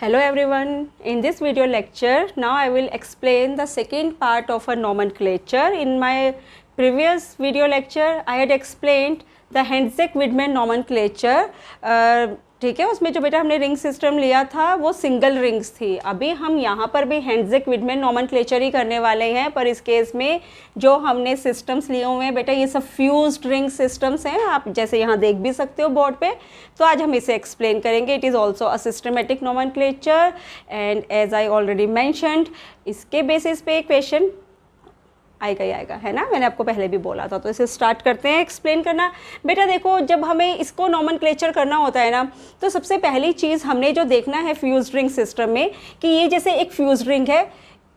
Hello everyone, in this video lecture now I will explain the second part of a nomenclature. In my previous video lecture I had explained the Hendzik-Widman nomenclature. ठीक है, उसमें जो बेटा हमने ring system लिया था वो single rings थी। अभी हम यहाँ पर भी Hendzik-Widman नोमेनक्लेचर ही करने वाले हैं, पर इस केस में जो हमने सिस्टम्स लिए हुए हैं बेटा ये सब फ्यूज्ड रिंग सिस्टम्स हैं, आप जैसे यहाँ देख भी सकते हो बोर्ड पे। तो आज हम इसे एक्सप्लेन करेंगे। It is also a systematic nomenclature and as I already mentioned इसके बेसिस पे क्वेश्चन आएगा ही आएगा, है ना, मैंने आपको पहले भी बोला था। तो इसे स्टार्ट करते हैं एक्सप्लेन करना। बेटा देखो, जब हमें इसको नोमेनक्लेचर करना होता है ना, तो सबसे पहली चीज़ हमने जो देखना है फ्यूज्ड रिंग सिस्टम में कि ये जैसे एक फ्यूज्ड रिंग है,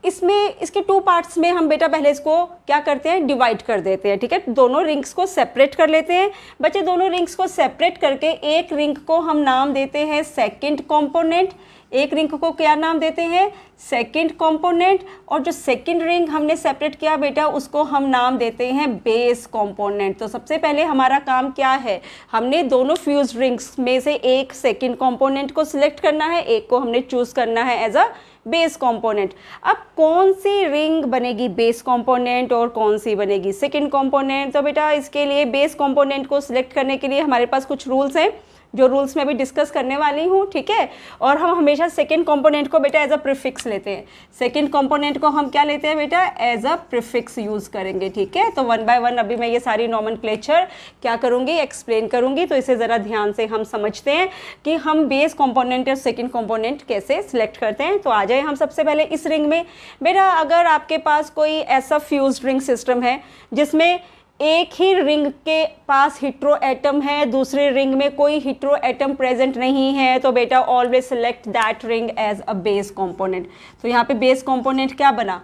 इसमें इसके टू पार्ट्स में हम बेटा पहले इसको क्या करते हैं, डिवाइड कर देते हैं। ठीक है, दोनों रिंग्स को सेपरेट कर लेते हैं बच्चे। दोनों रिंग्स को सेपरेट करके एक रिंग को हम नाम देते हैं सेकंड कंपोनेंट, एक रिंग को क्या नाम देते हैं, सेकंड कंपोनेंट, और जो सेकंड रिंग हमने सेपरेट किया बेटा उसको हम नाम देते हैं बेस कंपोनेंट। तो सबसे पहले हमारा काम क्या है, हमने दोनों फ्यूज्ड रिंग्स में से एक सेकंड कंपोनेंट को सिलेक्ट करना है, एक को हमने चूज करना है एज अ बेस कंपोनेंट। अब कौन सी रिंग बनेगी बेस कंपोनेंट और कौन सी बनेगी सेकंड कंपोनेंट, तो बेटा इसके लिए बेस कंपोनेंट को सिलेक्ट करने के लिए हमारे पास कुछ रूल्स हैं जो रूल्स मैं अभी डिस्कस करने वाली हूँ। ठीक है, और हम हमेशा सेकंड कंपोनेंट को बेटा एज अ प्रीफिक्स लेते हैं। सेकंड कंपोनेंट को हम क्या लेते हैं बेटा, एज अ प्रीफिक्स यूज़ करेंगे। ठीक है, तो वन बाय वन अभी मैं ये सारी नोमेनक्लेचर क्या करूँगी, एक्सप्लेन करूँगी। तो इसे ज़रा ध्यान से हम समझते हैं कि हम बेस कंपोनेंट और सेकेंड कंपोनेंट कैसे सिलेक्ट करते हैं। तो आ जाए हम सबसे पहले इस रिंग में। बेटा अगर आपके पास कोई ऐसा फ्यूज्ड रिंग सिस्टम है जिसमें एक ही रिंग के पास हिट्रो एटम है, दूसरे रिंग में कोई हिट्रो एटम प्रेजेंट नहीं है, तो बेटा always select that ring as a base component. तो यहाँ पे बेस कंपोनेंट क्या बना,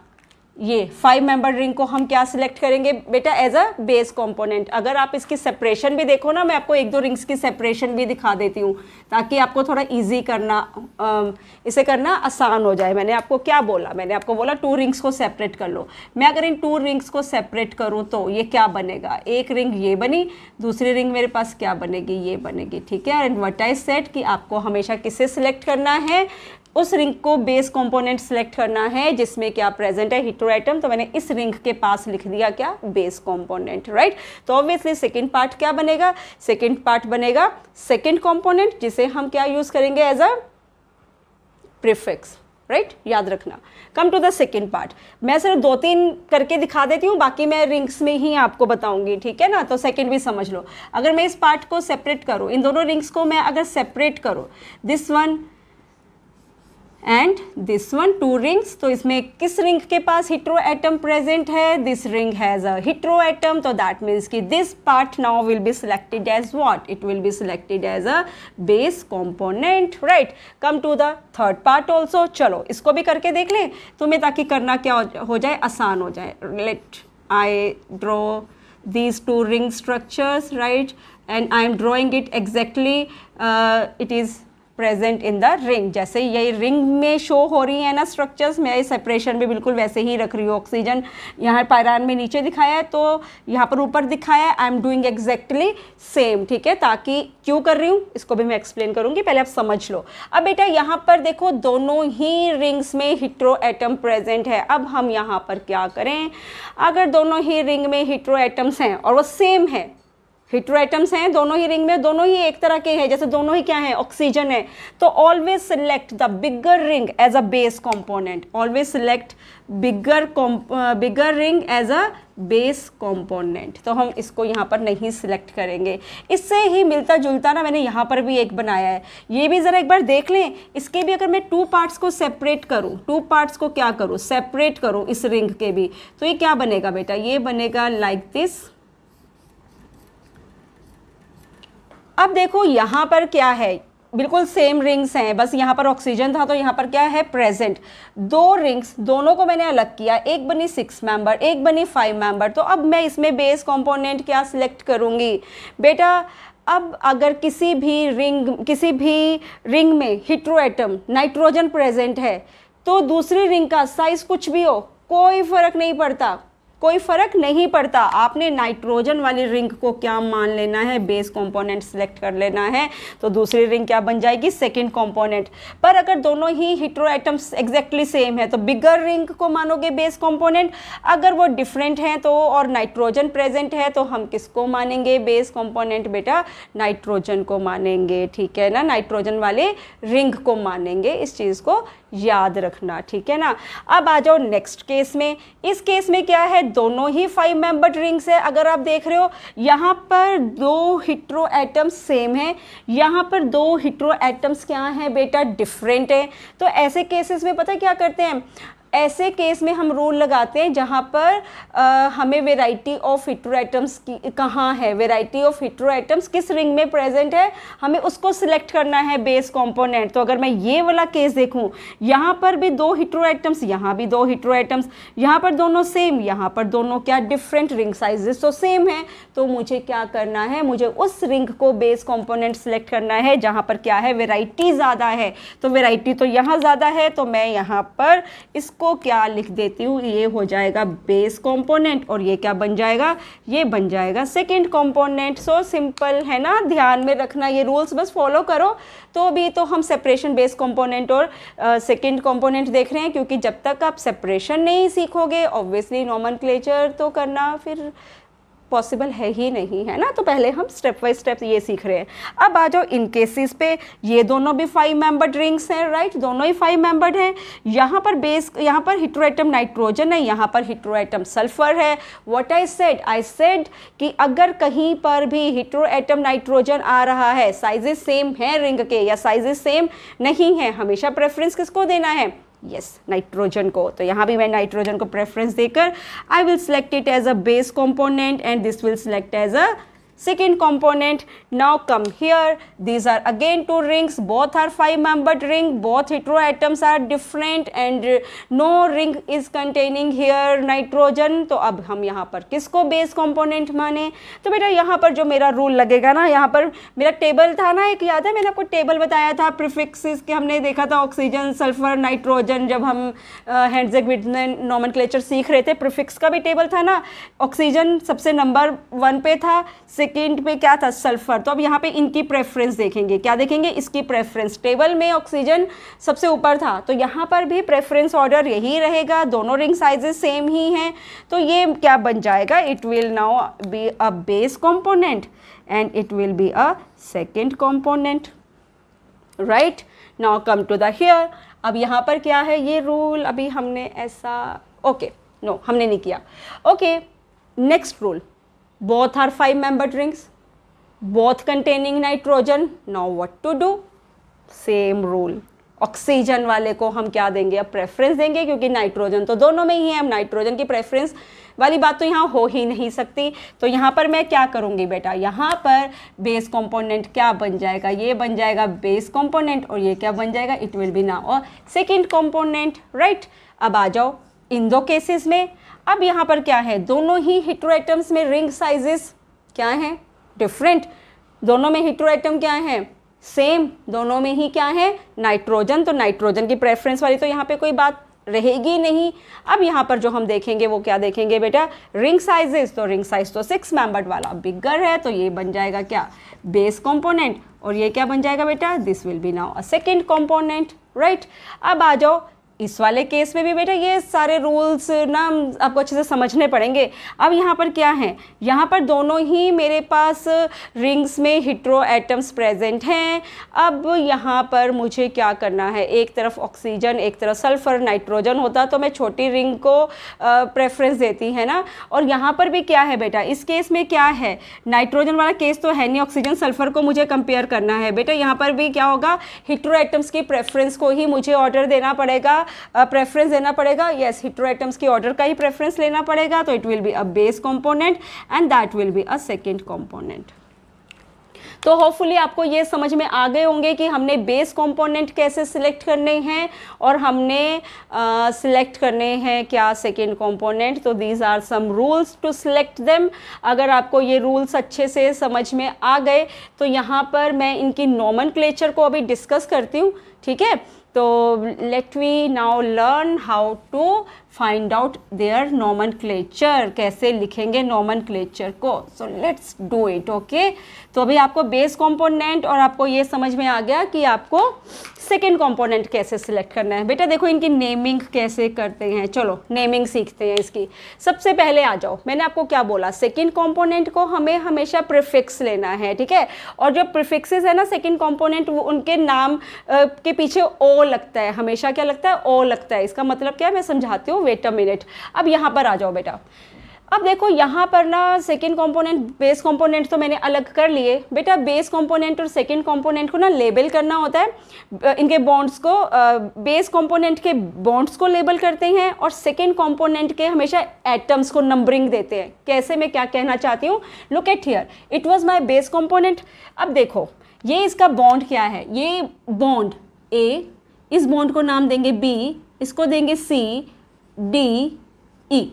ये 5 मेंबर रिंग को हम क्या सिलेक्ट करेंगे बेटा, एज अ बेस कंपोनेंट। अगर आप इसकी सेपरेशन भी देखो ना, मैं आपको एक दो रिंग्स की सेपरेशन भी दिखा देती हूँ ताकि आपको थोड़ा इजी करना, इसे करना आसान हो जाए। मैंने आपको क्या बोला, मैंने आपको बोला 2 रिंग्स को सेपरेट कर लो। मैं अगर इन 2 रिंग्स को सेपरेट करूँ तो ये क्या बनेगा, एक रिंग ये बनी, दूसरी रिंग मेरे पास क्या बनेगी, ये बनेगी। ठीक है, एंड व्हाट आई सेड कि आपको हमेशा किसे सिलेक्ट करना है, उस रिंग को बेस कंपोनेंट सिलेक्ट करना है जिसमें क्या प्रेजेंट है, हिट्रो एटम। तो मैंने इस रिंग के पास लिख दिया क्या, बेस कंपोनेंट, राइट। तो ऑब्वियसली सेकंड पार्ट क्या बनेगा, सेकंड पार्ट बनेगा सेकंड कंपोनेंट जिसे हम क्या यूज करेंगे, एज अ प्रीफिक्स, राइट, याद रखना। Come to the second part, मैं सिर्फ 2-3 करके दिखा देती हूँ, बाकी मैं रिंग्स में ही आपको बताऊंगी। ठीक है ना, तो सेकंड भी समझ लो। अगर मैं इस पार्ट को सेपरेट करूँ, इन दोनों रिंग्स को मैं अगर सेपरेट करूँ, this one and this one, 2 rings, तो इसमें किस रिंग के पास हिट्रो एटम प्रेजेंट है, this ring has a hetero atom. तो दैट मीन्स कि this part now will be selected as what, it will be selected as a base component, right. Come to the third part also. चलो इसको भी करके देख लें तुम्हें, ताकि करना क्या हो जाए, आसान हो जाए। Let I draw these 2 ring structures, right, and I am drawing it exactly, it is present in the ring. जैसे ये रिंग में शो हो रही है ना स्ट्रक्चर्स, मैं सेपरेशन भी बिल्कुल वैसे ही रख रही हूँ। ऑक्सीजन यहाँ पायरान में नीचे दिखाया है, तो यहाँ पर ऊपर दिखाया है, I am doing exactly same. ठीक है, ताकि क्यों कर रही हूँ इसको भी मैं एक्सप्लेन करूँगी, पहले आप समझ लो। अब बेटा यहाँ पर देखो दोनों ही रिंग्स में हिट्रो एटम प्रेजेंट है। अब हम यहाँ पर क्या करें, अगर दोनों ही रिंग में हिट्रो एटम्स हैं और वो सेम है, हिट्रो एटम्स हैं दोनों ही रिंग में, दोनों ही एक तरह के हैं, जैसे दोनों ही क्या है, ऑक्सीजन है, तो always select the bigger ring as a base component. Always select bigger ring as a base component. तो हम इसको यहाँ पर नहीं सिलेक्ट करेंगे। इससे ही मिलता जुलता ना मैंने यहाँ पर भी एक बनाया है, ये भी ज़रा एक बार देख लें। इसके भी अगर मैं 2 पार्ट्स को सेपरेट करूँ, 2 पार्ट्स को क्या करूँ, सेपरेट करूँ इस रिंग के भी, तो ये क्या बनेगा बेटा, ये बनेगा लाइक दिस। अब देखो यहाँ पर क्या है, बिल्कुल सेम रिंग्स हैं, बस यहाँ पर ऑक्सीजन था तो यहाँ पर क्या है, प्रेजेंट। 2 रिंग्स, दोनों को मैंने अलग किया, एक बनी 6 मेंबर, एक बनी 5 मेंबर। तो अब मैं इसमें बेस कंपोनेंट क्या सिलेक्ट करूँगी बेटा। अब अगर किसी भी रिंग में हिट्रो एटम नाइट्रोजन प्रेजेंट है, तो दूसरी रिंग का साइज कुछ भी हो कोई फर्क नहीं पड़ता, कोई फ़र्क नहीं पड़ता, आपने नाइट्रोजन वाली रिंग को क्या मान लेना है, बेस कंपोनेंट सिलेक्ट कर लेना है, तो दूसरी रिंग क्या बन जाएगी, सेकंड कंपोनेंट। पर अगर दोनों ही हेटेरो एटम्स एग्जैक्टली सेम है तो बिगर रिंग को मानोगे बेस कंपोनेंट, अगर वो डिफरेंट हैं तो और नाइट्रोजन प्रेजेंट है तो हम किसको मानेंगे बेस कंपोनेंट, बेटा नाइट्रोजन को मानेंगे, ठीक है ना, नाइट्रोजन वाले रिंग को मानेंगे, इस चीज़ को याद रखना, ठीक है ना। अब आ जाओ नेक्स्ट केस में। इस केस में क्या है, दोनों ही 5 मेंबर्ड रिंग्स है। अगर आप देख रहे हो यहाँ पर 2 हेटेरो एटम्स सेम है, यहाँ पर 2 हेटेरो एटम्स क्या हैं बेटा, डिफरेंट है। तो ऐसे केसेस में पता क्या करते हैं, ऐसे केस में हम रूल लगाते हैं जहाँ पर हमें वेराइटी ऑफ हेटेरो एटम्स की कहाँ है, वेराइटी ऑफ हेटेरो एटम्स किस रिंग में प्रेजेंट है, हमें उसको सिलेक्ट करना है बेस कंपोनेंट। तो अगर मैं ये वाला केस देखूँ, यहाँ पर भी 2 हेटेरो एटम्स, यहाँ भी 2 हेटेरो एटम्स, यहाँ पर दोनों सेम, यहाँ पर दोनों क्या डिफरेंट, रिंग साइजेस तो सेम है, तो मुझे क्या करना है, मुझे उस रिंग को बेस कंपोनेंट सिलेक्ट करना है जहाँ पर क्या है, वेराइटी ज़्यादा है। तो वेराइटी तो यहाँ ज़्यादा है, तो मैं यहाँ पर इस को क्या लिख देती हूँ, ये हो जाएगा बेस कंपोनेंट और ये क्या बन जाएगा, ये बन जाएगा सेकंड कंपोनेंट। सो सिंपल है ना, ध्यान में रखना, ये रूल्स बस फॉलो करो। तो अभी तो हम सेपरेशन बेस कंपोनेंट और सेकंड कंपोनेंट देख रहे हैं, क्योंकि जब तक आप सेपरेशन नहीं सीखोगे ऑब्वियसली नोमेनक्लेचर तो करना फिर पॉसिबल है ही नहीं, है ना। तो पहले हम स्टेप बाय स्टेप ये सीख रहे हैं। अब आ जाओ इन केसेस पे, ये दोनों भी 5 मेंबर्ड रिंग्स हैं, राइट, दोनों ही 5 मेंबर्ड हैं। यहाँ पर बेस, यहाँ पर हेटेरो एटम नाइट्रोजन है, यहाँ पर हेटेरो एटम सल्फर है। व्हाट आई सेड कि अगर कहीं पर भी हेटेरो एटम नाइट्रोजन आ रहा है, साइजेस सेम हैं रिंग के या साइजेस सेम नहीं है, हमेशा प्रेफरेंस किसको देना है, यस नाइट्रोजन को। तो यहाँ भी मैं नाइट्रोजन को प्रेफरेंस देकर I will select it as a base component and this will select as a second component. Now come here, these are again 2 rings, both are 5 membered ring, both heteroatoms are different and no ring is containing here nitrogen. तो अब हम यहाँ पर किसको base component माने, तो बेटा यहाँ पर जो मेरा रूल लगेगा ना, यहाँ पर मेरा टेबल था ना एक, याद है मैंने आपको टेबल बताया था प्रीफिक्सेस के, हमने देखा था ऑक्सीजन सल्फर नाइट्रोजन, जब हम हेंड्ज़ेक-विडमेन नोमेनक्लेचर सीख रहे थे, प्रीफिक्स का भी टेबल था ना, ऑक्सीजन सबसे नंबर 1 पे था, सेकेंड पे क्या था, सल्फर। तो अब यहाँ पे इनकी प्रेफरेंस देखेंगे, क्या देखेंगे, इसकी प्रेफरेंस। टेबल में ऑक्सीजन सबसे ऊपर था, तो यहाँ पर भी प्रेफरेंस ऑर्डर यही रहेगा, दोनों रिंग साइजेस सेम ही हैं, तो ये क्या बन जाएगा, it will now be a base component and it will be a second component, right. Now come to the here. अब यहाँ पर क्या है, ये रूल अभी हमने ऐसा ओके नो हमने नहीं किया, okay next rule, both are 5 membered rings, both containing nitrogen. Now what to do, same rule, oxygen वाले को हम क्या देंगे, अब प्रेफरेंस देंगे, क्योंकि नाइट्रोजन तो दोनों में ही है, हम नाइट्रोजन की प्रेफरेंस वाली बात तो यहाँ हो ही नहीं सकती। तो यहाँ पर मैं क्या करूँगी बेटा, यहाँ पर बेस कंपोनेंट क्या बन जाएगा, ये बन जाएगा बेस कंपोनेंट और ये क्या बन जाएगा, it will B now second component, right. अब आ जाओ इन 2 केसेस में। अब यहाँ पर क्या है, दोनों ही हेटेरो एटम्स में रिंग साइजेस क्या हैं, डिफरेंट। दोनों में हेटेरो एटम क्या है, सेम, दोनों में ही क्या है, नाइट्रोजन। तो नाइट्रोजन की प्रेफरेंस वाली तो यहाँ पे कोई बात रहेगी नहीं। अब यहाँ पर जो हम देखेंगे वो क्या देखेंगे बेटा, रिंग साइजेस। तो रिंग साइज तो 6 मेंबर्ड वाला बिगर है, तो ये बन जाएगा क्या, बेस कंपोनेंट, और ये क्या बन जाएगा बेटा, this will be now a second component, right. अब आ जाओ इस वाले केस में भी बेटा ये सारे रूल्स ना आपको अच्छे से समझने पड़ेंगे। अब यहाँ पर क्या है, यहाँ पर दोनों ही मेरे पास रिंग्स में हेटेरो एटम्स प्रेजेंट हैं। अब यहाँ पर मुझे क्या करना है, एक तरफ ऑक्सीजन एक तरफ सल्फर नाइट्रोजन होता तो मैं छोटी रिंग को प्रेफरेंस देती है ना। और यहाँ पर भी क्या है बेटा, इस केस में क्या है, नाइट्रोजन वाला केस तो है नहीं, ऑक्सीजन सल्फर को मुझे कंपेयर करना है बेटा। यहाँ पर भी क्या होगा, हेटेरो एटम्स की प्रेफरेंस को ही मुझे ऑर्डर देना पड़ेगा, प्रेफरेंस देना पड़ेगा, यस हेटेरो एटम्स की ऑर्डर का ही प्रेफरेंस लेना पड़ेगा। तो it will be a base component and that will be a second component. तो होपफुली आपको ये समझ में आ गए होंगे कि हमने बेस कंपोनेंट कैसे सिलेक्ट करने हैं और हमने सिलेक्ट करने हैं क्या, सेकेंड कंपोनेंट। तो these are some rules to select them. अगर आपको ये रूल्स अच्छे से समझ में आ गए तो यहाँ पर मैं इनकी नोमेनक्लेचर को अभी डिस्कस करती हूँ, ठीक है। तो let we now learn how to find out their nomenclature, कैसे लिखेंगे नॉमेनक्लेचर को। So let's do it. Okay, तो अभी आपको बेस कंपोनेंट और आपको ये समझ में आ गया कि आपको सेकेंड कंपोनेंट कैसे सिलेक्ट करना है। बेटा देखो इनकी नेमिंग कैसे करते हैं, चलो नेमिंग सीखते हैं इसकी। सबसे पहले आ जाओ, मैंने आपको क्या बोला, सेकेंड कंपोनेंट को हमें हमेशा प्रीफिक्स लेना है, ठीक है। और जो प्रीफिक्सेस है ना सेकेंड कंपोनेंट, वो उनके नाम के पीछे ओ लगता है, हमेशा क्या लगता है, ओ लगता है। इसका मतलब क्या है मैं समझाती हूँ, वेट अ मिनट। अब यहाँ पर आ जाओ बेटा, अब देखो यहाँ पर ना सेकेंड कंपोनेंट बेस कंपोनेंट तो मैंने अलग कर लिए। बेटा बेस कंपोनेंट और सेकेंड कंपोनेंट को ना लेबल करना होता है। इनके बॉन्ड्स को बेस कंपोनेंट के बॉन्ड्स को लेबल करते हैं और सेकेंड कंपोनेंट के हमेशा एटम्स को नंबरिंग देते हैं। कैसे, मैं क्या कहना चाहती हूँ, look at here, it was my base component. अब देखो ये इसका बॉन्ड क्या है, ये बॉन्ड ए, इस बॉन्ड को नाम देंगे बी, इसको देंगे सी डी ई,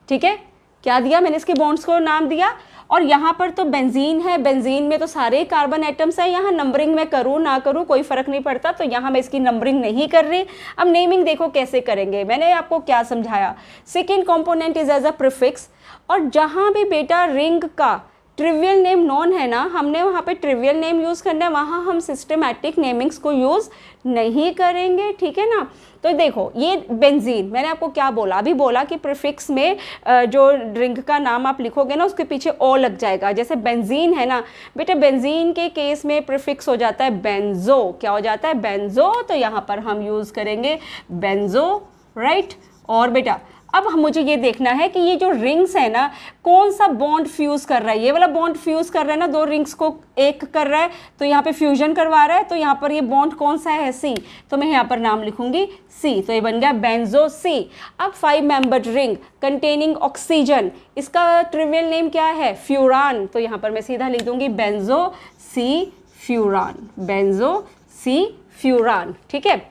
ठीक है। क्या दिया मैंने, इसके बॉन्ड्स को नाम दिया। और यहाँ पर तो बेंजीन है, बेंजीन में तो सारे कार्बन एटम्स है। यहाँ नंबरिंग मैं करूँ ना करूँ कोई फर्क नहीं पड़ता, तो यहाँ मैं इसकी नंबरिंग नहीं कर रही। अब नेमिंग देखो कैसे करेंगे, मैंने आपको क्या समझाया, second component is as a prefix. और जहाँ भी बेटा रिंग का ट्रिवियल नेम नॉन है ना, हमने वहाँ पे ट्रिवियल नेम यूज़ करना है, वहाँ हम सिस्टमैटिक नेमिंग्स को यूज़ नहीं करेंगे, ठीक है ना। तो देखो ये बेंजीन, मैंने आपको क्या बोला, अभी बोला कि प्रीफिक्स में जो ड्रिंक का नाम आप लिखोगे ना उसके पीछे ओ लग जाएगा। जैसे बेंजीन है ना बेटा, बेंजीन के केस में प्रीफिक्स हो जाता है बेंजो। क्या हो जाता है, बेंजो। तो यहाँ पर हम यूज़ करेंगे बेंजो, राइट। और बेटा अब मुझे ये देखना है कि ये जो रिंग्स है ना कौन सा बॉन्ड फ्यूज़ कर रहा है। ये वाला बॉन्ड फ्यूज़ कर रहा है ना, दो रिंग्स को एक कर रहा है, तो यहाँ पे फ्यूजन करवा रहा है। तो यहाँ पर ये बॉन्ड कौन सा है, सी, तो मैं यहाँ पर नाम लिखूंगी सी, तो ये बन गया बेंजो सी। अब 5 मेंबर्ड रिंग कंटेनिंग ऑक्सीजन, इसका ट्रिवियल नेम क्या है, फ्यूरान, तो यहाँ पर मैं सीधा लिख दूंगी benzo c furan, benzo c furan, ठीक है।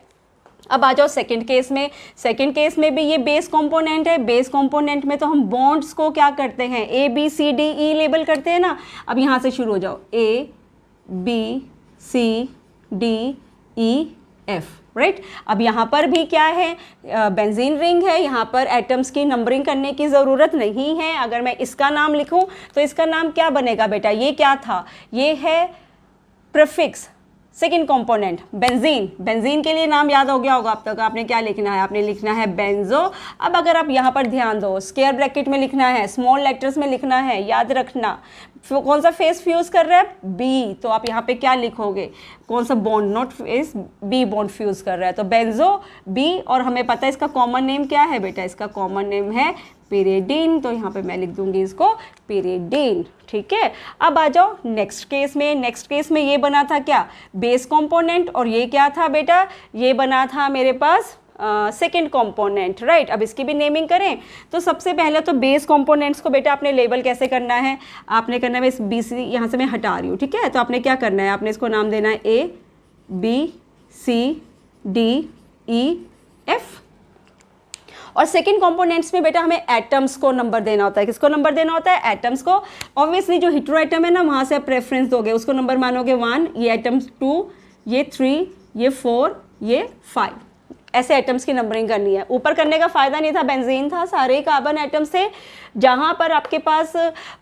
अब आ जाओ सेकंड केस में। सेकंड केस में भी ये बेस कंपोनेंट है। बेस कंपोनेंट में तो हम बॉन्ड्स को क्या करते हैं, A B C D E label करते हैं ना। अब यहाँ से शुरू हो जाओ, A B C D E F, right. अब यहाँ पर भी क्या है, बेंजीन रिंग है, यहाँ पर एटम्स की नंबरिंग करने की ज़रूरत नहीं है। अगर मैं इसका नाम लिखूँ तो इसका नाम क्या बनेगा बेटा, ये क्या था, ये है prefix second component benzene. Benzene के लिए नाम याद हो गया होगा अब तक, आपने क्या लिखना है, आपने लिखना है बेंजो। अब अगर आप यहाँ पर ध्यान दो, स्क्वायर ब्रैकेट में लिखना है, स्मॉल लेटर्स में लिखना है, याद रखना कौन सा फेस फ्यूज कर रहा है, बी, तो आप यहाँ पे क्या लिखोगे, कौन सा bond, not face, B bond fuse कर रहा है, तो बेंजो बी। और हमें पता है इसका कॉमन नेम क्या है बेटा, इसका कॉमन नेम है पिरिडीन, तो यहाँ पे मैं लिख दूंगी इसको पिरिडीन, ठीक है। अब आ जाओ नेक्स्ट केस में। नेक्स्ट केस में ये बना था क्या, बेस कंपोनेंट, और ये क्या था बेटा, ये बना था मेरे पास सेकेंड कंपोनेंट, राइट। अब इसकी भी नेमिंग करें तो सबसे पहले तो बेस कंपोनेंट्स को बेटा आपने लेबल कैसे करना है, आपने करना है, इस बी सी यहाँ से मैं हटा रही हूँ, ठीक है। तो आपने क्या करना है, आपने इसको नाम देना है A B C D E F. और सेकेंड कंपोनेंट्स में बेटा हमें एटम्स को नंबर देना होता है। किसको नंबर देना होता है, एटम्स को। ऑब्वियसली जो हेटेरो एटम है ना वहाँ से आप प्रेफरेंस दोगे, उसको नंबर मानोगे 1, ये एटम्स 2, ये 3, ये 4, ये 5, ऐसे एटम्स की नंबरिंग करनी है। ऊपर करने का फ़ायदा नहीं था, बेंजीन था, सारे कार्बन एटम्स थे। जहाँ पर आपके पास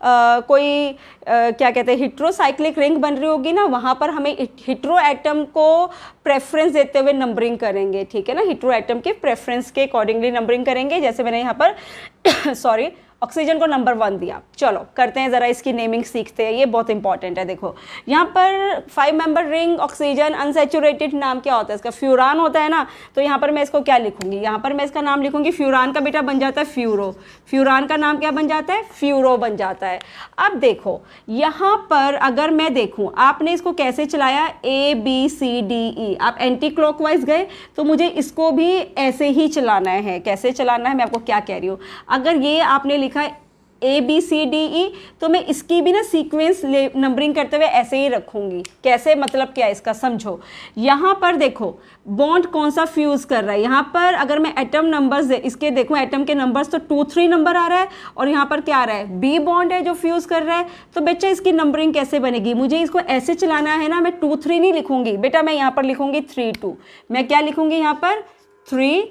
कोई क्या कहते हैं हेटेरोसाइक्लिक रिंग बन रही होगी ना, वहाँ पर हमें हेटेरो एटम को प्रेफरेंस देते हुए नंबरिंग करेंगे, ठीक है ना। हेटेरो एटम के प्रेफरेंस के अकॉर्डिंगली नंबरिंग करेंगे। जैसे मैंने यहाँ पर सॉरी ऑक्सीजन को नंबर 1 दिया। चलो करते हैं ज़रा इसकी नेमिंग सीखते हैं, ये बहुत इंपॉर्टेंट है। देखो यहाँ पर 5 मेंबर रिंग ऑक्सीजन अनसैचुरेटेड नाम क्या होता है इसका, फ्यूरान होता है ना। तो यहाँ पर मैं इसको क्या लिखूंगी, यहाँ पर मैं इसका नाम लिखूंगी फ्यूरान का बेटा बन जाता है फ्यूरो, फ्यूरान का नाम क्या बन जाता है, फ्यूरो बन जाता है। अब देखो यहाँ पर अगर मैं देखूँ आपने इसको कैसे चलाया, ए बी सी डी ई, आप एंटी क्लॉकवाइज गए, तो मुझे इसको भी ऐसे ही चलाना है। कैसे चलाना है मैं आपको क्या कह रही हूँ, अगर ये आपने लिखा है ABCDE, तो मैं इसकी भी ना सीक्वेंस नंबरिंग करते हुए ऐसे ही रखूँगी। कैसे, मतलब क्या इसका समझो। यहाँ पर देखो बॉन्ड कौन सा फ्यूज़ कर रहा है। यहाँ पर अगर मैं एटम नंबर्स इसके देखूँ, एटम के नंबर्स तो 2 3 नंबर आ रहा है, और यहाँ पर क्या आ रहा है, B बॉन्ड है जो फ्यूज़ कर रहा है। तो बच्चा इसकी नंबरिंग कैसे बनेगी, मुझे इसको ऐसे चलाना है ना, मैं 2 3 नहीं लिखूँगी बेटा, मैं यहाँ पर लिखूँगी 3 2। मैं क्या लिखूँगी यहाँ पर 3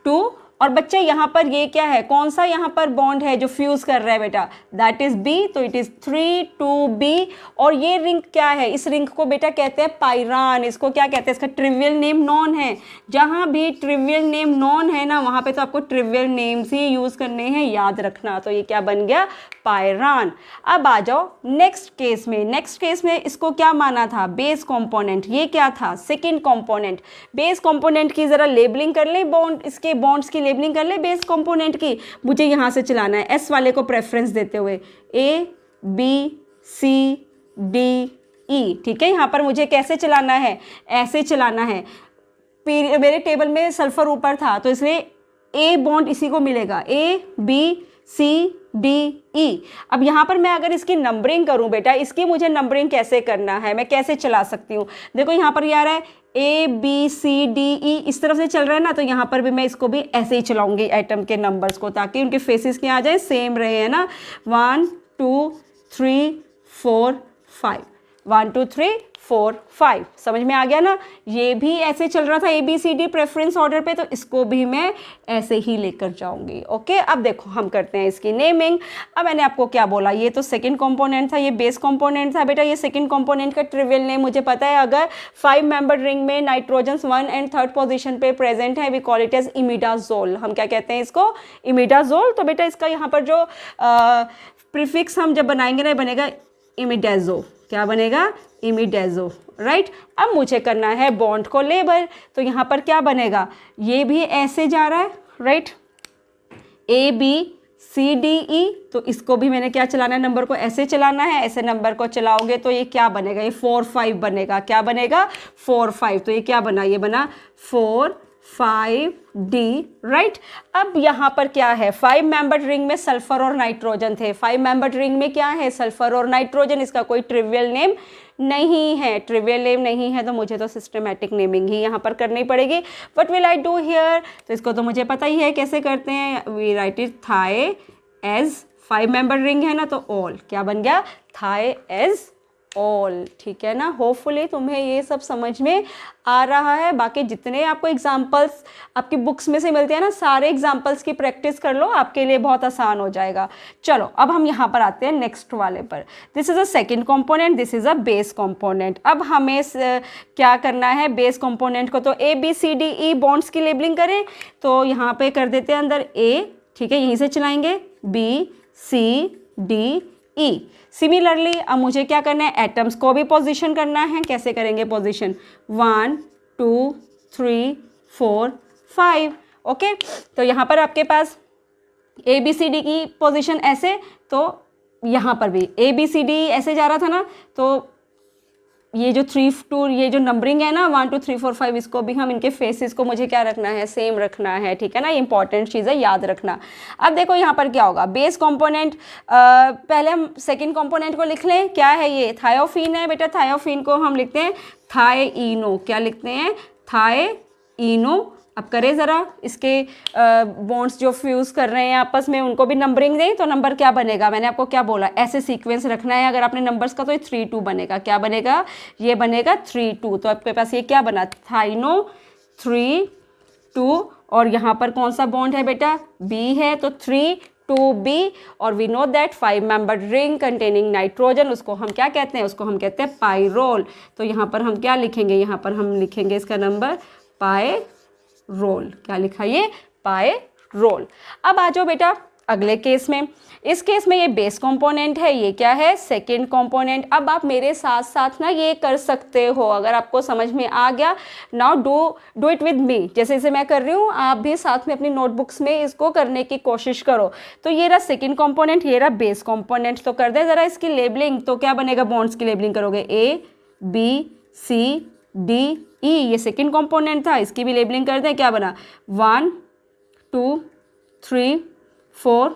2, और बच्चे यहाँ पर ये क्या है, कौन सा यहाँ पर बॉन्ड है जो फ्यूज कर रहा है बेटा, दैट इज बी, तो इट इज 3 2 बी। और ये रिंग क्या है, इस रिंग को बेटा कहते हैं पायरान। इसको क्या कहते हैं, इसका ट्रिवियल नेम नॉन है। जहाँ भी ट्रिवियल नेम नॉन है ना, वहाँ पे तो आपको ट्रिवियल नेम्स ही यूज करने हैं, याद रखना। तो ये क्या बन गया, पायरान। अब आ जाओ नेक्स्ट केस में। नेक्स्ट केस में इसको क्या माना था, बेस कंपोनेंट। ये क्या था, सेकंड कंपोनेंट। बेस कंपोनेंट की जरा लेबलिंग कर ले, बॉन्ड, इसके बॉन्ड्स की लेबलिंग कर ले बेस कंपोनेंट की। मुझे यहाँ से चलाना है एस वाले को प्रेफरेंस देते हुए, A B C D E, ठीक है। यहाँ पर मुझे कैसे चलाना है, ऐसे चलाना है। मेरे टेबल में सल्फर ऊपर था तो इसलिए A बॉन्ड इसी को मिलेगा, A B C D E। अब यहाँ पर मैं अगर इसकी नंबरिंग करूँ बेटा, इसकी मुझे नंबरिंग कैसे करना है, मैं कैसे चला सकती हूँ। देखो यहाँ पर ये आ रहा है A B C D E, इस तरफ से चल रहा है ना, तो यहाँ पर भी मैं इसको भी ऐसे ही चलाऊंगी एटम के नंबर्स को, ताकि उनके फेसेस क्या आ जाए, सेम रहे, है ना। 1 2 3 4 5, 1 2 3 4 5, समझ में आ गया ना। ये भी ऐसे चल रहा था ABCD प्रेफरेंस ऑर्डर पे, तो इसको भी मैं ऐसे ही लेकर जाऊंगी। ओके, अब देखो हम करते हैं इसकी नेमिंग। अब मैंने आपको क्या बोला, ये तो सेकंड कंपोनेंट था, ये बेस कंपोनेंट था बेटा। ये सेकंड कंपोनेंट का ट्रिवियल नेम मुझे पता है। अगर 5 मेंबर रिंग में नाइट्रोजन 1 एंड 3rd पोजिशन पे प्रेजेंट है, we call it as imidazole. हम क्या कहते हैं इसको, इमिडाजोल। तो बेटा इसका यहाँ पर जो प्रीफिक्स हम जब बनाएंगे ना, बनेगा इमिडाजो। क्या बनेगा, इमिडाजो, राइट। अब मुझे करना है बॉन्ड को लेबल, तो यहाँ पर क्या बनेगा, ये भी ऐसे जा रहा है, right, A B C D E। तो इसको भी मैंने क्या चलाना है, नंबर को ऐसे चलाना है। ऐसे नंबर को चलाओगे तो ये क्या बनेगा, ये 4 5 बनेगा। क्या बनेगा, 4 5। तो ये क्या बना, ये बना 4 5 D, राइट। अब यहाँ पर क्या है, 5 मेंबर्ड रिंग में सल्फर और नाइट्रोजन थे। 5 मेंबर्ड रिंग में क्या है, सल्फर और नाइट्रोजन। इसका कोई ट्रिवियल नेम नहीं है, ट्रिवियल नेम नहीं है, तो मुझे तो सिस्टमेटिक नेमिंग ही यहाँ पर करनी पड़ेगी। What will I do here, तो इसको तो मुझे पता ही है कैसे करते हैं। We write it thia as, 5 member ring है ना, तो ऑल। क्या बन गया, थाई एज ऑल, ठीक है ना। होपफुली तुम्हें ये सब समझ में आ रहा है। बाकी जितने आपको एग्जाम्पल्स आपकी बुक्स में से मिलते हैं ना, सारे एग्जाम्पल्स की प्रैक्टिस कर लो, आपके लिए बहुत आसान हो जाएगा। चलो अब हम यहाँ पर आते हैं नेक्स्ट वाले पर। This is a second component, this is a base component. अब हमें क्या करना है, बेस कॉम्पोनेंट को तो ABCDE बॉन्ड्स की लेबलिंग करें, तो यहाँ पे कर देते हैं अंदर A, ठीक है, यहीं से चलाएंगे BCDE। सिमिलरली अब मुझे क्या करना है, एटम्स को भी पोजीशन करना है। कैसे करेंगे पोजीशन, 1 2 3 4 5। ओके, तो यहाँ पर आपके पास ABCD की पोजीशन ऐसे, तो यहाँ पर भी ABCD ऐसे जा रहा था ना, तो ये जो 3 2, ये जो नंबरिंग है ना 1 2 3 4 5, इसको भी हम, इनके फेसेस को मुझे क्या रखना है, सेम रखना है, ठीक है ना। ये इंपॉर्टेंट चीज़ है, याद रखना। अब देखो यहाँ पर क्या होगा, बेस कंपोनेंट, पहले हम सेकंड कंपोनेंट को लिख लें। क्या है ये, थायोफीन है बेटा। थायोफीन को हम लिखते हैं थाईनो। क्या लिखते हैं, थाईनो। अब करें ज़रा इसके बॉन्ड्स जो फ्यूज़ कर रहे हैं आपस में, उनको भी नंबरिंग दें, तो नंबर क्या बनेगा, मैंने आपको क्या बोला, ऐसे सीक्वेंस रखना है। अगर आपने नंबर्स का तो ये 3 2 बनेगा। क्या बनेगा, ये बनेगा 3 2। तो आपके पास ये क्या बना, थाइनो 3 2। और यहाँ पर कौन सा बॉन्ड है बेटा, B है, तो 3 2 B। और we know that 5 membered ring containing nitrogen, उसको हम क्या कहते हैं, उसको हम कहते हैं पाइरोल। तो यहाँ पर हम क्या लिखेंगे, यहाँ पर हम लिखेंगे इसका नंबर पाइरोल। क्या लिखा, ये पाइरोल। अब आ जाओ बेटा अगले केस में। इस केस में ये बेस कंपोनेंट है, ये क्या है, सेकंड कंपोनेंट। अब आप मेरे साथ साथ ना ये कर सकते हो, अगर आपको समझ में आ गया। Now do it with me, जैसे जैसे मैं कर रही हूँ आप भी साथ में अपनी नोटबुक्स में इसको करने की कोशिश करो। तो ये रहा सेकंड कंपोनेंट, ये रहा बेस कंपोनेंट। तो कर दे ज़रा इसकी लेबलिंग। तो क्या बनेगा, बॉन्ड्स की लेबलिंग करोगे, ABCDE, ये सेकंड कंपोनेंट था, इसकी भी लेबलिंग कर दें। क्या बना, 1 2 3 4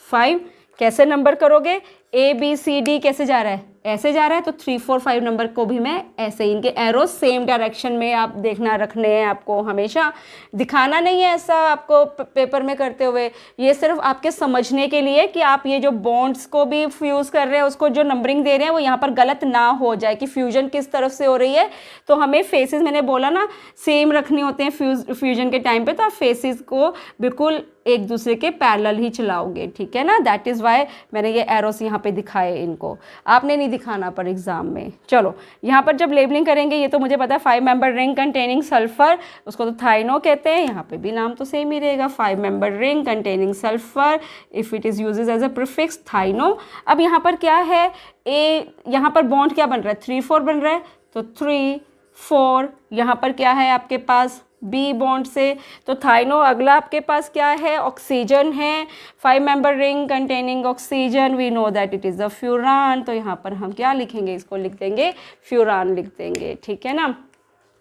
5। कैसे नंबर करोगे? ABCD कैसे जा रहा है? ऐसे जा रहा है, तो 3 4 5 नंबर को भी मैं ऐसे ही, इनके एरो सेम डायरेक्शन में आप देखना रखने हैं आपको, हमेशा दिखाना नहीं है ऐसा आपको पेपर में करते हुए। ये सिर्फ आपके समझने के लिए कि आप ये जो बॉन्ड्स को भी फ्यूज़ कर रहे हैं, उसको जो नंबरिंग दे रहे हैं वो यहाँ पर गलत ना हो जाए कि फ्यूजन किस तरफ से हो रही है। तो हमें फेसेस, मैंने बोला ना, सेम रखने होते हैं फ्यूजन के टाइम पे, तो आप फेसेस को बिल्कुल एक दूसरे के पैरेलल ही चलाओगे, ठीक है ना। दैट इज़ वाई मैंने ये एरोस यहाँ पे दिखाए, इनको आपने नहीं दिखाना पर एग्जाम में। चलो यहाँ पर जब लेबलिंग करेंगे, ये तो मुझे पता है 5 मेंबर रिंग कंटेनिंग सल्फर, उसको तो थाइनो कहते हैं, यहाँ पे भी नाम तो सेम ही रहेगा, 5 member ring containing sulphur if it is uses as a prefix thieno. अब यहाँ पर क्या है, यहाँ पर बॉन्ड क्या बन रहा है? 3 4 बन रहा है, तो 3 4। यहाँ पर क्या है आपके पास? बी बॉन्ड से, तो थाइनो। अगला आपके पास क्या है? ऑक्सीजन है, 5 member ring containing oxygen, we know that it is a furan, तो यहाँ पर हम क्या लिखेंगे? इसको लिख देंगे फ्यूरान, लिख देंगे, ठीक है ना।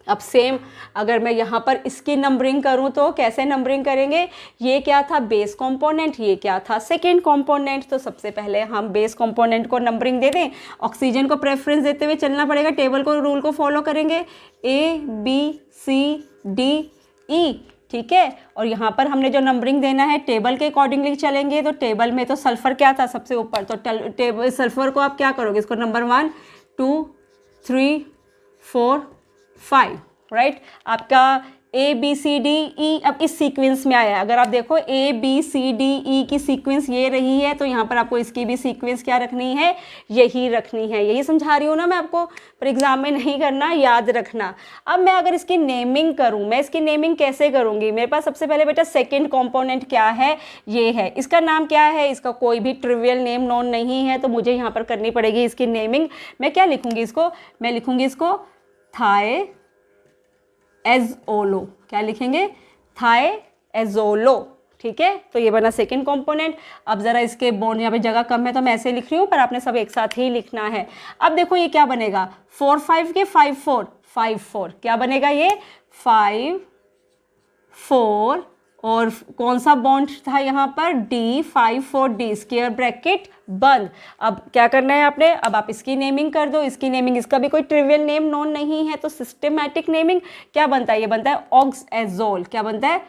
अब सेम अगर मैं यहाँ पर इसकी नंबरिंग करूँ तो कैसे नंबरिंग करेंगे? ये क्या था? बेस कंपोनेंट, ये क्या था? Second component. तो सबसे पहले हम बेस कंपोनेंट को नंबरिंग दे दें, ऑक्सीजन को प्रेफरेंस देते हुए चलना पड़ेगा, टेबल को, रूल को फॉलो करेंगे, ABCDE, ठीक है। और यहाँ पर हमने जो नंबरिंग देना है टेबल के अकॉर्डिंगली चलेंगे, तो टेबल में तो सल्फर क्या था? सबसे ऊपर, तो टेबल सल्फर को आप क्या करोगे? इसको नंबर 1 2 3 4 5, राइट। आपका ABCDE अब इस सीक्वेंस में आया है। अगर आप देखो ABCDE की सीक्वेंस ये रही है, तो यहाँ पर आपको इसकी भी सीक्वेंस क्या रखनी है? यही रखनी है। यही समझा रही हूँ ना मैं आपको, पर एग्जाम में नहीं करना, याद रखना। अब मैं अगर इसकी नेमिंग करूँ, मैं इसकी नेमिंग कैसे करूँगी? मेरे पास सबसे पहले बेटा सेकेंड कॉम्पोनेंट क्या है? ये है। इसका नाम क्या है? इसका कोई भी ट्रिवियल नेम नोन नहीं है, तो मुझे यहाँ पर करनी पड़ेगी इसकी नेमिंग। मैं क्या लिखूँगी इसको? मैं लिखूँगी इसको थायएज़ोलो। क्या लिखेंगे? थायएज़ोलो, ठीक है। तो ये बना सेकेंड कंपोनेंट। अब ज़रा इसके बॉन्ड, यहाँ पे जगह कम है तो मैं ऐसे लिख रही हूँ, पर आपने सब एक साथ ही लिखना है। अब देखो ये क्या बनेगा? 4 5 के 5 4 5 4, क्या बनेगा ये? 5 4, और कौन सा बॉन्ड था यहाँ पर? D, 5 4 D, स्क्वायर ब्रैकेट बंद। अब क्या करना है आपने? अब आप इसकी नेमिंग कर दो, इसकी नेमिंग, इसका भी कोई ट्रिवियल नेम नोन नहीं है, तो सिस्टमैटिक नेमिंग क्या बनता है? ये बनता है ऑक्सएज़ोल। क्या बनता है?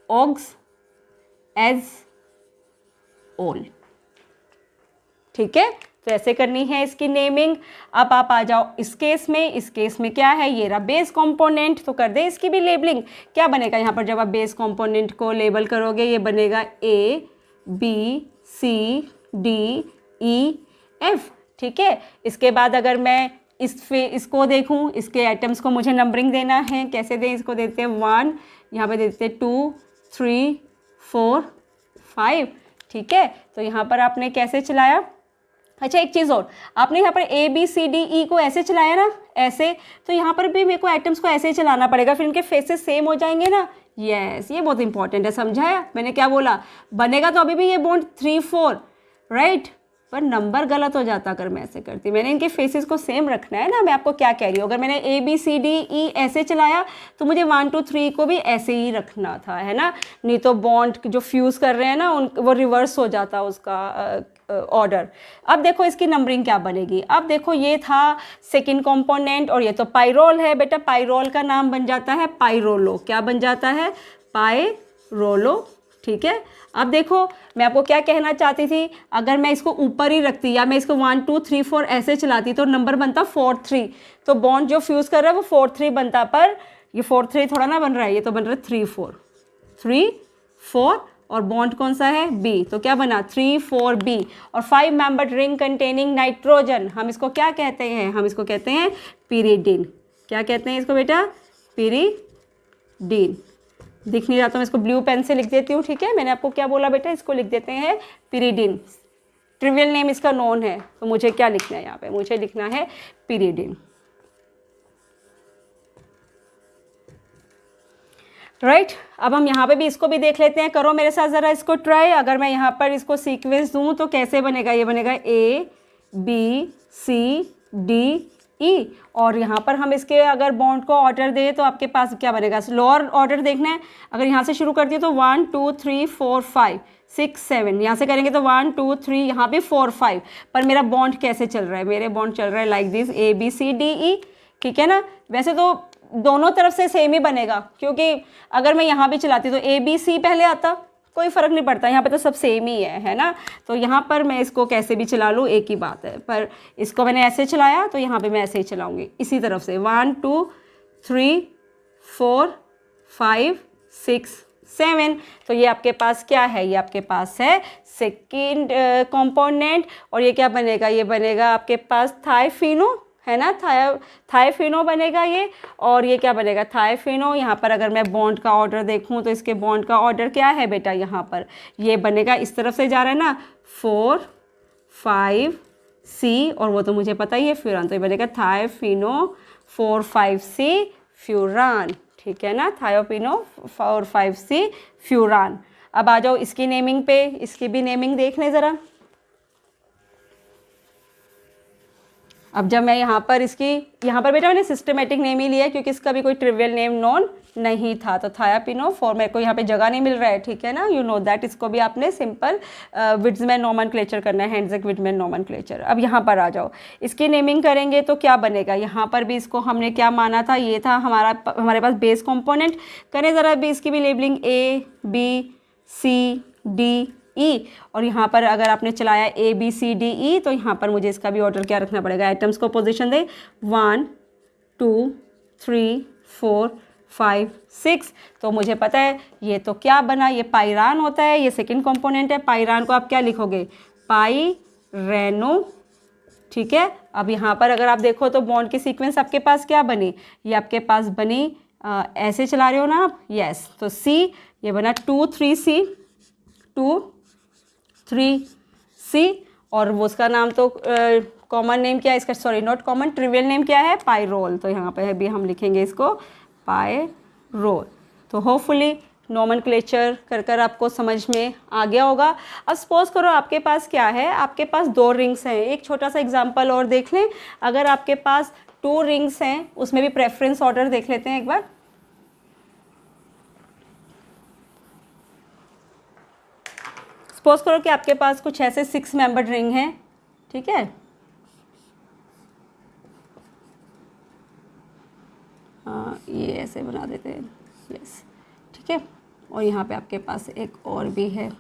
ऑक्सएज़ोल, ठीक है। तो ऐसे करनी है इसकी नेमिंग। अब आप आ जाओ इस केस में। इस केस में क्या है? ये रहा बेस कंपोनेंट, तो कर दे इसकी भी लेबलिंग। क्या बनेगा यहाँ पर? जब आप बेस कंपोनेंट को लेबल करोगे, ये बनेगा ABCDEF, ठीक है। इसके बाद अगर मैं इसको देखूँ, इसके आइटम्स को मुझे नंबरिंग देना है, कैसे दें? इसको देते हैं 1, यहाँ पे देते हैं 2 3 4 5, ठीक है। तो यहाँ पर आपने कैसे चलाया? अच्छा एक चीज़ और, आपने यहाँ पर ABCDE को ऐसे चलाया ना, ऐसे, तो यहाँ पर भी मेरे को आइटम्स को ऐसे ही चलाना पड़ेगा, फिर इनके फेसेस सेम हो जाएंगे ना। यस, ये बहुत इंपॉर्टेंट है, समझाया मैंने क्या बोला? बनेगा तो अभी भी ये बॉन्ड 3 4, राइट, पर नंबर गलत हो जाता अगर मैं ऐसे करती। मैंने इनके फेसेस को सेम रखना है ना। मैं आपको क्या कह रही हूँ, अगर मैंने ABCDE ऐसे चलाया तो मुझे 1 2 3 को भी ऐसे ही रखना था, है ना। नहीं तो बॉन्ड जो फ्यूज़ कर रहे हैं ना, वो रिवर्स हो जाता उसका ऑर्डर। अब देखो इसकी नंबरिंग क्या बनेगी। अब देखो ये था सेकेंड कंपोनेंट, और ये तो पाइरोल है बेटा। पाइरोल का नाम बन जाता है पाइरोलो। क्या बन जाता है? पाइरोलो, ठीक है। अब देखो मैं आपको क्या कहना चाहती थी, अगर मैं इसको ऊपर ही रखती या मैं इसको 1 2 3 4 ऐसे चलाती तो नंबर बनता 4 3, तो बॉन्ड जो फ्यूज़ कर रहा है वो 4 3 बनता, पर ये 4 3 थोड़ा ना बन रहा है, ये तो बन रहा है 3 4, और बॉन्ड कौन सा है? B, तो क्या बना? 3 4 B। और 5 मेंबर्ड रिंग कंटेनिंग नाइट्रोजन, हम इसको क्या कहते हैं? हम इसको कहते हैं पिरिडीन। क्या कहते हैं इसको बेटा? पिरिडीन। दिख नहीं रहा तो मैं इसको ब्लू पेन से लिख देती हूँ, ठीक है। मैंने आपको क्या बोला बेटा? इसको लिख देते हैं पिरिडीन। ट्रिवियल नेम इसका नोन है, तो मुझे क्या लिखना है यहाँ पे? मुझे लिखना है पिरिडीन, राइट। अब हम यहाँ पे भी इसको भी देख लेते हैं। करो मेरे साथ ज़रा इसको ट्राई। अगर मैं यहाँ पर इसको सीक्वेंस दूँ तो कैसे बनेगा? ये बनेगा ABCDE ई, और यहाँ पर हम इसके अगर बॉन्ड को ऑर्डर दें तो आपके पास क्या बनेगा, लोअर ऑर्डर देखना है। अगर यहाँ से शुरू कर दिए तो 1 2 3 4 5 6 7, यहाँ से करेंगे तो 1 2 3, यहाँ भी 4 5। पर मेरा बॉन्ड कैसे चल रहा है, मेरे बॉन्ड चल रहा है like this A B C D E, ठीक है ना। वैसे तो दोनों तरफ से सेम ही बनेगा, क्योंकि अगर मैं यहाँ भी चलाती तो ए बी सी पहले आता, कोई फ़र्क नहीं पड़ता, यहाँ पे तो सब सेम ही है ना। तो यहाँ पर मैं इसको कैसे भी चला लूँ एक ही बात है, पर इसको मैंने ऐसे चलाया तो यहाँ पे मैं ऐसे ही चलाऊँगी इसी तरफ से 1 2 3 4 5 6 7। तो ये आपके पास क्या है, ये आपके पास है सेकेंड कंपोनेंट। और ये क्या बनेगा, ये बनेगा आपके पास थाइफिनो, है ना, थाइफिनो बनेगा ये। और ये क्या बनेगा, थाइफिनो। यहाँ पर अगर मैं बॉन्ड का ऑर्डर देखूँ तो इसके बॉन्ड का ऑर्डर क्या है बेटा, यहाँ पर ये बनेगा, इस तरफ से जा रहा है ना, 4 5 सी, और वो तो मुझे पता ही है फ्यूरान, तो ये बनेगा थाइफिनो 4 5 सी फ्यूरान, ठीक है ना, थायोपिनो 4 5 सी फ्यूरान। अब आ जाओ इसकी नेमिंग पे, इसकी भी नेमिंग देख लें ज़रा। अब जब मैं यहाँ पर बेटा मैंने सिस्टमेटिक नेम ही लिया है, क्योंकि इसका भी कोई ट्रिवियल नेम नोन नहीं था। तो थायापिनो फॉर, मेरे को यहाँ पे जगह नहीं मिल रहा है, ठीक है ना, यू नो दैट। इसको भी आपने सिंपल विड्समैन नोमेनक्लेचर करना है, हेंड्ज़ेक विड्समैन नोमेनक्लेचर। अब यहाँ पर आ जाओ, इसकी नेमिंग करेंगे तो क्या बनेगा, यहाँ पर भी इसको हमने क्या माना था, ये था हमारे पास बेस कॉम्पोनेंट। करें ज़रा भी इसकी भी labelling A B C D E, और यहाँ पर अगर आपने चलाया ए बी सी डी ई, तो यहाँ पर मुझे इसका भी ऑर्डर क्या रखना पड़ेगा, आइटम्स को पोजीशन दे 1 2 3 4 5 6। तो मुझे पता है ये तो क्या बना, ये पाइरान होता है, ये सेकंड कंपोनेंट है। पाइरान को आप क्या लिखोगे, पाइरेनो, ठीक है। अब यहाँ पर अगर आप देखो तो बॉन्ड की सीक्वेंस आपके पास क्या बनी, ये आपके पास बनी ऐसे चला रहे हो ना आप, यस। तो सी ये बना 2 3 सी 2 3 सी, और वो उसका नाम तो कॉमन नेम क्या है इसका, sorry not common, trivial name क्या है, पाइरोल। तो यहाँ पे भी हम लिखेंगे इसको पाइरोल। तो होपफुली नोमेनक्लेचर कर आपको समझ में आ गया होगा। अब सपोज करो आपके पास क्या है, आपके पास 2 रिंग्स हैं। एक छोटा सा एग्जांपल और देख लें। अगर आपके पास 2 रिंग्स हैं, उसमें भी प्रेफरेंस ऑर्डर देख लेते हैं एक बार। सपोज करो कि आपके पास कुछ ऐसे 6 मेंबर्ड रिंग हैं, ठीक है। ये ऐसे बना देते हैं, यस, ठीक है। और यहाँ पे आपके पास एक और भी है,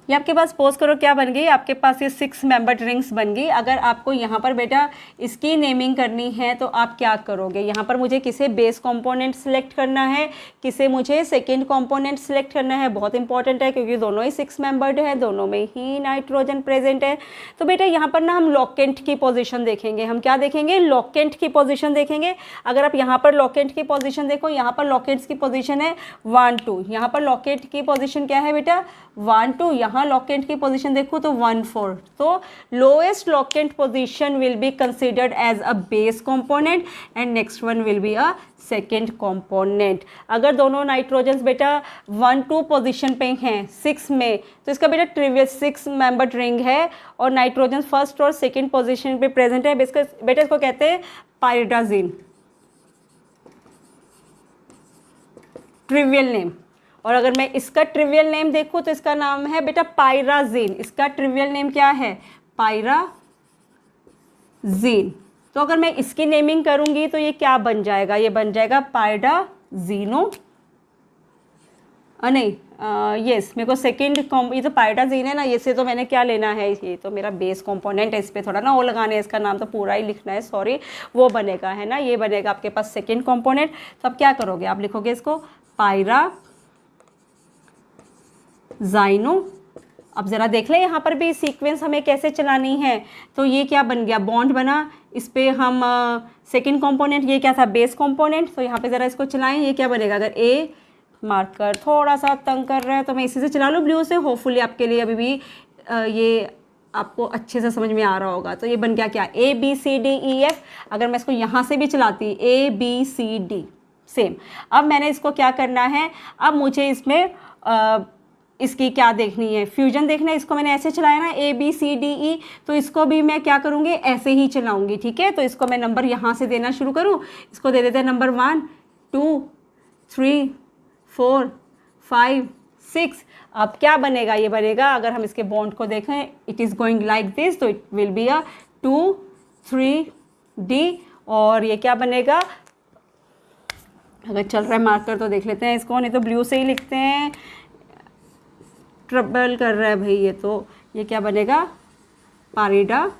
ये आपके पास सपोज करो क्या बन गई, आपके पास ये 6 मेंबर्ड रिंग्स बन गई। अगर आपको यहाँ पर बेटा इसकी नेमिंग करनी है तो आप क्या करोगे, यहाँ पर मुझे किसे बेस कंपोनेंट सिलेक्ट करना है, किसे मुझे सेकंड कंपोनेंट सिलेक्ट करना है। बहुत इंपॉर्टेंट है, क्योंकि दोनों ही 6 मेंबर्ड है, दोनों में ही नाइट्रोजन प्रेजेंट है। तो बेटा यहाँ पर ना हम लॉकेंट की पोजिशन देखेंगे। हम क्या देखेंगे, लॉकेंट की पोजिशन देखेंगे। अगर आप यहाँ पर लॉकेंट की पोजिशन देखो, यहाँ पर लॉकेंट्स की पोजिशन है 1 2, यहाँ पर लॉकेंट की पोजिशन क्या है बेटा 1 2, यहाँ लॉकेंट की पोजीशन देखो तो 1 4। तो lowest locant position will be considered as a base component and next one will be a second component. अगर दोनों नाइट्रोजन्स बेटा 1 2 पोजीशन पे हैं 6 में, तो इसका बेटा ट्रिवियल 6 मेंबर्ड रिंग है और नाइट्रोजन फर्स्ट और सेकेंड पोजीशन पे प्रेजेंट है। बेटा इसको कहते हैं पाइरिडाजिन, ट्रिवियल नेम। और अगर मैं इसका ट्रिवियल नेम देखूँ तो इसका नाम है बेटा पाइराजीन। इसका ट्रिवियल नेम क्या है, पाइराजीन। तो अगर मैं इसकी नेमिंग करूंगी तो ये क्या बन जाएगा, ये बन जाएगा पाइडाजीनो, नहीं यस, मेरे को सेकेंड ये तो पाइडाजीन है ना, ये से तो मैंने क्या लेना है, ये तो मेरा बेस कंपोनेंट है, इस पर थोड़ा ना वो लगाने है, इसका नाम तो पूरा ही लिखना है, सॉरी, वो बनेगा, है ना, ये बनेगा आपके पास सेकेंड कंपोनेंट। तो अब क्या करोगे, आप लिखोगे इसको पाइरा जाइनो। अब ज़रा देख लें यहाँ पर भी सीक्वेंस हमें कैसे चलानी है। तो ये क्या बन गया, बॉन्ड बना, इस पर हम सेकेंड कंपोनेंट, ये क्या था बेस कंपोनेंट। तो यहाँ पे ज़रा इसको चलाएं, ये क्या बनेगा, अगर ए मार्कर थोड़ा सा तंग कर रहा है तो मैं इसी से चला लूँ ब्लू से, होपफुली आपके लिए अभी भी ये आपको अच्छे से समझ में आ रहा होगा। तो ये बन गया क्या, A B C D E F. अगर मैं इसको यहाँ से भी चलाती A B C D same. अब मैंने इसको क्या करना है, अब मुझे इसमें इसकी क्या देखनी है, फ्यूजन देखना है, इसको मैंने ऐसे चलाया ना ABCDE, तो इसको भी मैं क्या करूँगी, ऐसे ही चलाऊँगी, ठीक है। तो इसको मैं नंबर यहाँ से देना शुरू करूँ, इसको दे देते हैं नंबर 1 2 3 4 5 6। अब क्या बनेगा, ये बनेगा, अगर हम इसके बॉन्ड को देखें, it is going like this, तो it will be a 2 3 D, और ये क्या बनेगा, अगर चल रहा है मार्कर तो देख लेते हैं इसको, नहीं तो ब्लू से ही लिखते हैं, ट्रबल कर रहा है भाई ये, तो ये क्या बनेगा, पाइरिडाज़ीन,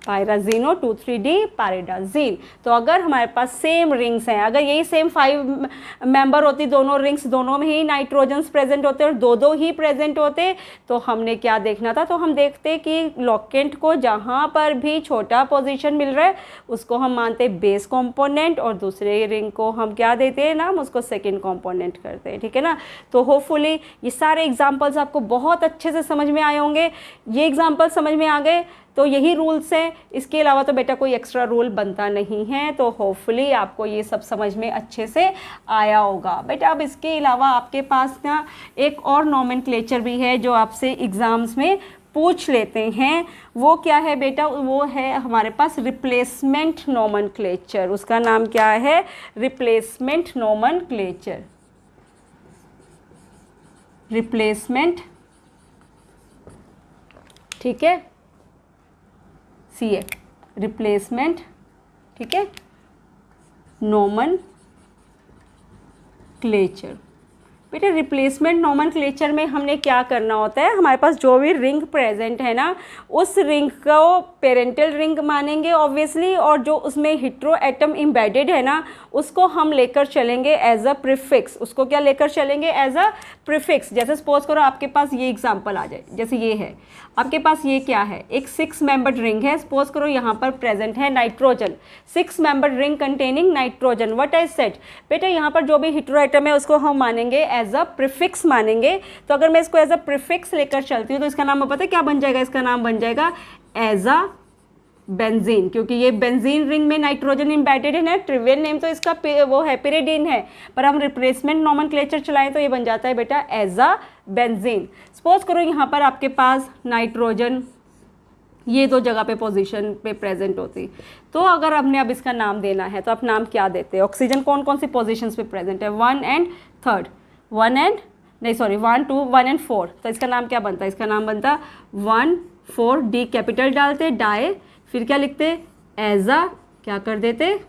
पायराजीनो 2,3-D पायरिडाज़ीन। तो अगर हमारे पास सेम रिंग्स हैं, अगर यही सेम 5 मेंबर होती, दोनों रिंग्स, दोनों में ही नाइट्रोजन्स प्रेजेंट होते और दो ही प्रेजेंट होते, तो हमने क्या देखना था, तो हम देखते कि लॉकेंट को जहाँ पर भी छोटा पोजीशन मिल रहा है उसको हम मानते हैं बेस कंपोनेंट, और दूसरे रिंग को हम क्या देते हैं नाम, उसको सेकेंड कंपोनेंट करते हैं, ठीक है ना। तो होपफुली ये सारे एग्जाम्पल्स आपको बहुत अच्छे से समझ में आए होंगे। ये एग्जाम्पल समझ में आ गए तो यही रूल्स हैं, इसके अलावा तो बेटा कोई एक्स्ट्रा रूल बनता नहीं है। तो होपफुली आपको ये सब समझ में अच्छे से आया होगा बेटा। अब इसके अलावा आपके पास ना एक और नॉमेनक्लेचर भी है जो आपसे एग्ज़ाम्स में पूछ लेते हैं। वो क्या है बेटा, वो है हमारे पास रिप्लेसमेंट नॉमेनक्लेचर। उसका नाम क्या है, रिप्लेसमेंट नॉमेनक्लेचर, रिप्लेसमेंट, ठीक है, CA, रिप्लेसमेंट, ठीक है, नॉमेनक्लेचर। बेटा रिप्लेसमेंट नॉमेनक्लेचर में हमने क्या करना होता है, हमारे पास जो भी रिंग प्रेजेंट है ना, उस रिंग को पेरेंटल रिंग मानेंगे ऑब्वियसली, और जो उसमें हेटेरो एटम एम्बेडेड है ना उसको हम लेकर चलेंगे एज अ प्रीफिक्स। उसको क्या लेकर चलेंगे, एज अ प्रीफिक्स। जैसे सपोज करो आपके पास ये एग्जांपल आ जाए, जैसे ये है आपके पास, ये क्या है, एक 6 मेंबर्ड रिंग है। सपोज करो यहाँ पर प्रेजेंट है nitrogen, 6 membered ring containing nitrogen. What I said बेटा, यहाँ पर जो भी हेटेरो एटम है उसको हम मानेंगे एज अ प्रीफिक्स मानेंगे। तो अगर मैं इसको एज अ प्रीफिक्स लेकर चलती हूँ तो इसका नाम पता है क्या बन जाएगा, इसका नाम बन जाएगा एज अ बेंजीन, क्योंकि ये बेंजीन रिंग में नाइट्रोजन एम्बेडेड है ना। ट्रिवियल नेम तो इसका वो है पिरिडीन है, पर हम रिप्लेसमेंट नॉमेनक्लेचर चलाएं तो ये बन जाता है बेटा एज अ बेंजीन। सपोज करो यहाँ पर आपके पास नाइट्रोजन ये 2 जगह पे पोजीशन पे प्रेजेंट होती, तो अगर हमने अब इसका नाम देना है तो आप नाम क्या देते हैं। ऑक्सीजन कौन कौन सी पोजीशंस पे प्रेजेंट है, 1 and 3, 1 and 2, 1 and 4। तो इसका नाम क्या बनता है, इसका नाम बनता 1 4 D कैपिटल डालते, डाई, फिर क्या लिखते, एज अ क्या कर देते,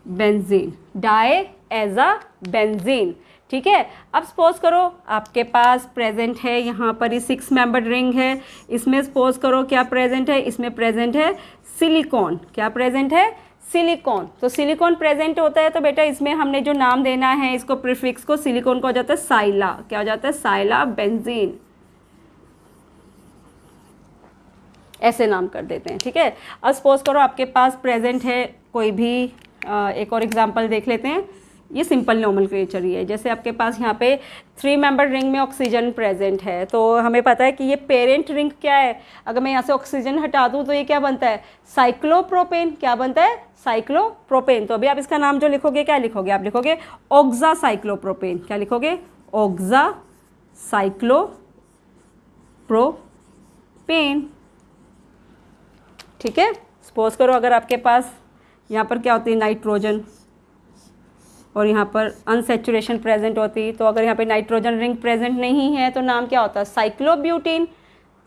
benzene, di as a benzene, ठीक है। अब सपोज करो आपके पास प्रेजेंट है यहाँ पर ये 6 मेंबर्ड रिंग है, इसमें सपोज करो क्या प्रेजेंट है, इसमें प्रेजेंट है सिलिकॉन। क्या प्रेजेंट है, सिलिकॉन। तो सिलिकॉन प्रेजेंट होता है तो बेटा इसमें हमने जो नाम देना है इसको प्रीफिक्स को, सिलिकॉन को हो जाता है साइला। क्या हो जाता है, साइला बेंजीन, ऐसे नाम कर देते हैं, ठीक है। अब सपोज करो आपके पास प्रेजेंट है कोई भी एक और एग्जांपल देख लेते हैं। ये सिंपल नॉमेनक्लेचर ही है। जैसे आपके पास यहाँ पे 3 मेंबर रिंग में ऑक्सीजन प्रेजेंट है, तो हमें पता है कि ये पेरेंट रिंग क्या है। अगर मैं यहाँ से ऑक्सीजन हटा दूँ तो ये क्या बनता है, साइक्लोप्रोपेन। क्या बनता है, साइक्लोप्रोपेन। तो अभी आप इसका नाम जो लिखोगे क्या लिखोगे, आप लिखोगे ऑक्सा साइक्लोप्रोपेन। क्या लिखोगे, ऑक्सा साइक्लोप्रोपेन, ठीक है। सपोज करो अगर आपके पास यहाँ पर क्या होती है, नाइट्रोजन, और यहाँ पर अनसेचुरेशन प्रेजेंट होती, तो अगर यहाँ पे नाइट्रोजन रिंग प्रेजेंट नहीं है तो नाम क्या होता है, साइक्लोब्यूटीन,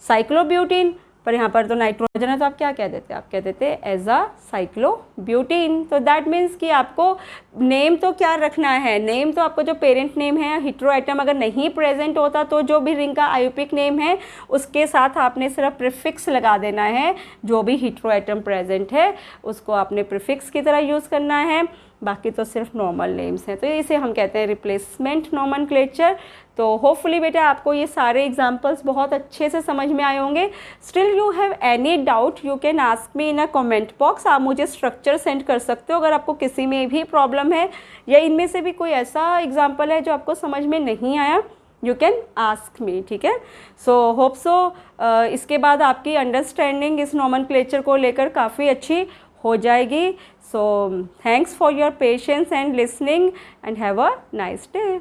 साइक्लोब्यूटीन। पर यहाँ पर तो नाइट्रोजन है तो आप क्या कह देते, आप कह देते एज अ साइक्लोब्यूटीन। तो दैट मीन्स कि आपको नेम तो क्या रखना है, नेम तो आपको जो पेरेंट नेम है, हेटेरो एटम अगर नहीं प्रेजेंट होता तो जो भी रिंग का आयुपिक नेम है उसके साथ आपने सिर्फ प्रीफिक्स लगा देना है। जो भी हेटेरो एटम प्रेजेंट है उसको आपने प्रीफिक्स की तरह यूज़ करना है, बाकी तो सिर्फ नॉर्मल नेम्स हैं। तो इसे हम कहते हैं रिप्लेसमेंट नॉमेनक्लेचर। तो होपफुली बेटा आपको ये सारे एग्जांपल्स बहुत अच्छे से समझ में आए होंगे। Still you have any doubt you can ask me in a comment box. आप मुझे स्ट्रक्चर सेंड कर सकते हो अगर आपको किसी में भी प्रॉब्लम है या इनमें से भी कोई ऐसा एग्जाम्पल है जो आपको समझ में नहीं आया, यू कैन आस्क मी, ठीक है। सो होप सो इसके बाद आपकी अंडरस्टैंडिंग इस नॉमेनक्लेचर को लेकर काफ़ी अच्छी हो जाएगी। So thanks for your patience and listening, and have a nice day.